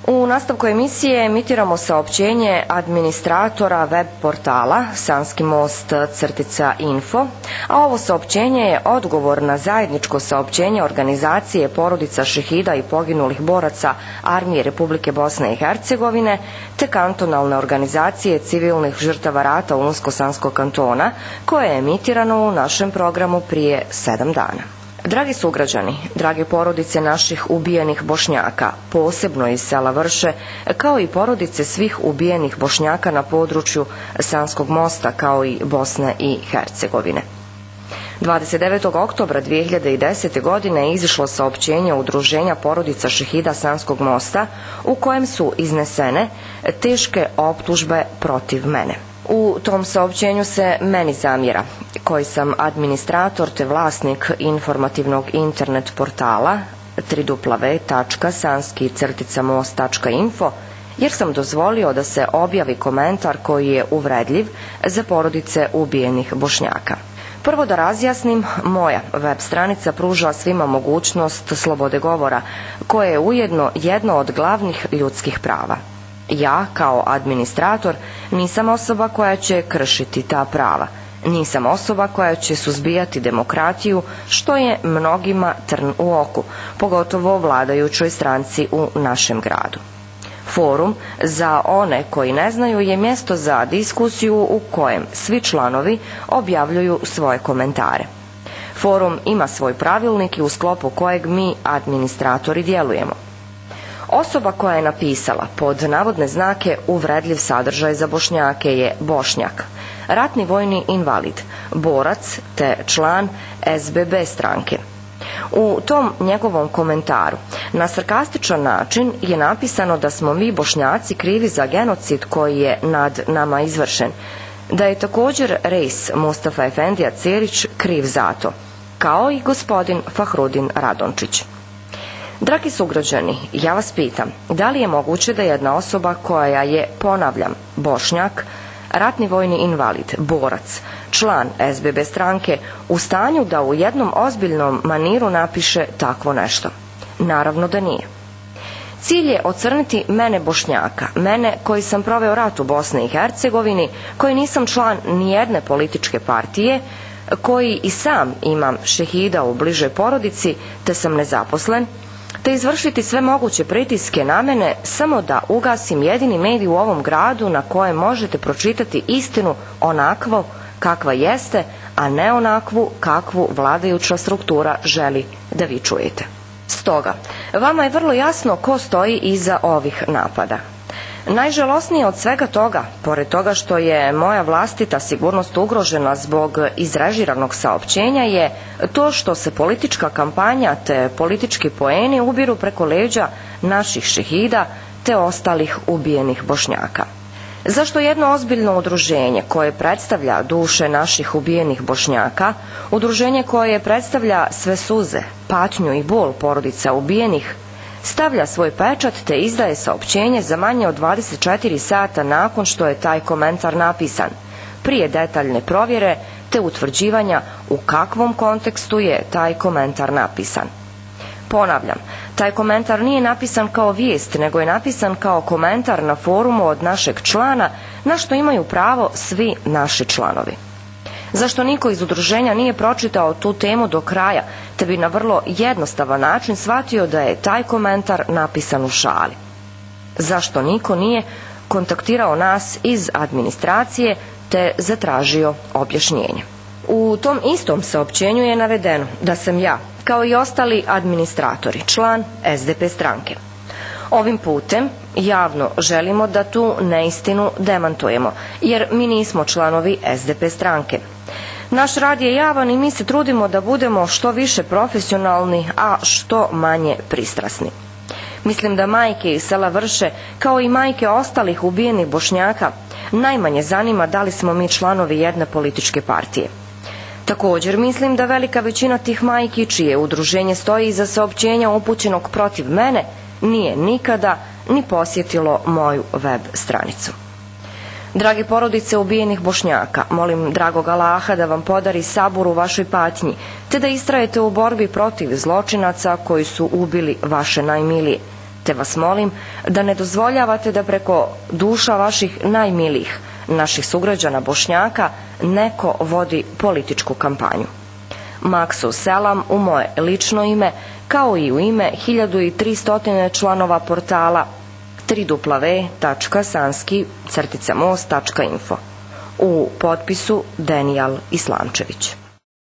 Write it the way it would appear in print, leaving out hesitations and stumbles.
U nastavku emisije emitiramo saopćenje administratora web portala sanskimost.info, a ovo saopćenje je odgovor na zajedničko saopćenje organizacije porodica šehida i poginulih boraca Armije Republike Bosne i Hercegovine te kantonalne organizacije civilnih žrtava rata Unsko-Sanskog kantona, koje je emitirano u našem programu prije 7 dana. Dragi sugrađani, drage porodice naših ubijenih Bošnjaka, posebno iz sela Vrše, kao i porodice svih ubijenih Bošnjaka na području Sanskog mosta, kao i Bosne i Hercegovine. 29. oktobra 2010. godine je izišlo saopćenje Udruženja porodica šehida Sanskog mosta u kojem su iznesene teške optužbe protiv mene. U tom saopćenju se meni zamjera, koji sam administrator te vlasnik informativnog internet portala www.sanski-most.info, jer sam dozvolio da se objavi komentar koji je uvredljiv za porodice ubijenih Bošnjaka. Prvo da razjasnim, moja web stranica pruža svima mogućnost slobode govora, koje je ujedno jedno od glavnih ljudskih prava. Ja, kao administrator, nisam osoba koja će kršiti ta prava. Nisam osoba koja će suzbijati demokratiju, što je mnogima trn u oku, pogotovo vladajućoj stranci u našem gradu. Forum, za one koji ne znaju, je mjesto za diskusiju u kojem svi članovi objavljuju svoje komentare. Forum ima svoj pravilnik i u sklopu kojeg mi, administratori, djelujemo. Osoba koja je napisala pod navodne znake uvredljiv sadržaj za Bošnjake je Bošnjak, ratni vojni invalid, borac te član SBB stranke. U tom njegovom komentaru na sarkastičan način je napisano da smo mi Bošnjaci krivi za genocid koji je nad nama izvršen, da je također Reis Mustafa Efendija Cerić kriv za to, kao i gospodin Fahrudin Radončić. Dragi sugrađani, ja vas pitam, da li je moguće da jedna osoba koja je, ponavljam, Bošnjak, ratni vojni invalid, borac, član SBB stranke, u stanju da u jednom ozbiljnom maniru napiše takvo nešto? Naravno da nije. Cilj je ocrniti mene Bošnjaka, mene koji sam proveo rat u Bosni i Hercegovini, koji nisam član nijedne političke partije, koji i sam imam šehida u bližoj porodici, te sam nezaposlen, te izvršiti sve moguće pritiske na mene samo da ugasim jedini medij u ovom gradu na kojem možete pročitati istinu onakvo kakva jeste, a ne onakvu kakvu vladajuća struktura želi da vi čujete. Stoga, vama je vrlo jasno ko stoji iza ovih napada. Najžalosnije od svega toga, pored toga što je moja vlastita sigurnost ugrožena zbog izrežiranog saopćenja, je to što se politička kampanja te politički poeni ubiru preko leđa naših šehida te ostalih ubijenih Bošnjaka. Zašto jedno ozbiljno udruženje koje predstavlja duše naših ubijenih Bošnjaka, udruženje koje predstavlja sve suze, patnju i bol porodica ubijenih, stavlja svoj pečat te izdaje saopćenje za manje od 24 sata nakon što je taj komentar napisan, prije detaljne provjere te utvrđivanja u kakvom kontekstu je taj komentar napisan? Ponavljam, taj komentar nije napisan kao vijest, nego je napisan kao komentar na forumu od našeg člana, na što imaju pravo svi naši članovi. Zašto niko iz udruženja nije pročitao tu temu do kraja, te bi na vrlo jednostavan način shvatio da je taj komentar napisan u šali? Zašto niko nije kontaktirao nas iz administracije te zatražio objašnjenje? U tom istom saopćenju je navedeno da sam ja, kao i ostali administratori, član SDP stranke. Ovim putem javno želimo da tu neistinu demantujemo, jer mi nismo članovi SDP stranke. Naš rad je javan i mi se trudimo da budemo što više profesionalni, a što manje pristrasni. Mislim da majke iz sela Vrše, kao i majke ostalih ubijenih Bošnjaka, najmanje zanima da li smo mi članovi jedne političke partije. Također mislim da velika većina tih majki, čije udruženje stoji iza saopćenja upućenog protiv mene, nije nikada ni posjetilo moju web stranicu. Dragi porodice ubijenih Bošnjaka, molim dragog Allaha da vam podari sabur u vašoj patnji, te da istrajete u borbi protiv zločinaca koji su ubili vaše najmilije, te vas molim da ne dozvoljavate da preko duša vaših najmilijih, naših sugrađana Bošnjaka, neko vodi političku kampanju. Maksu selam u moje lično ime, kao i u ime 1300 članova portala www.sanski-most.info. U potpisu Denijal Islamčević.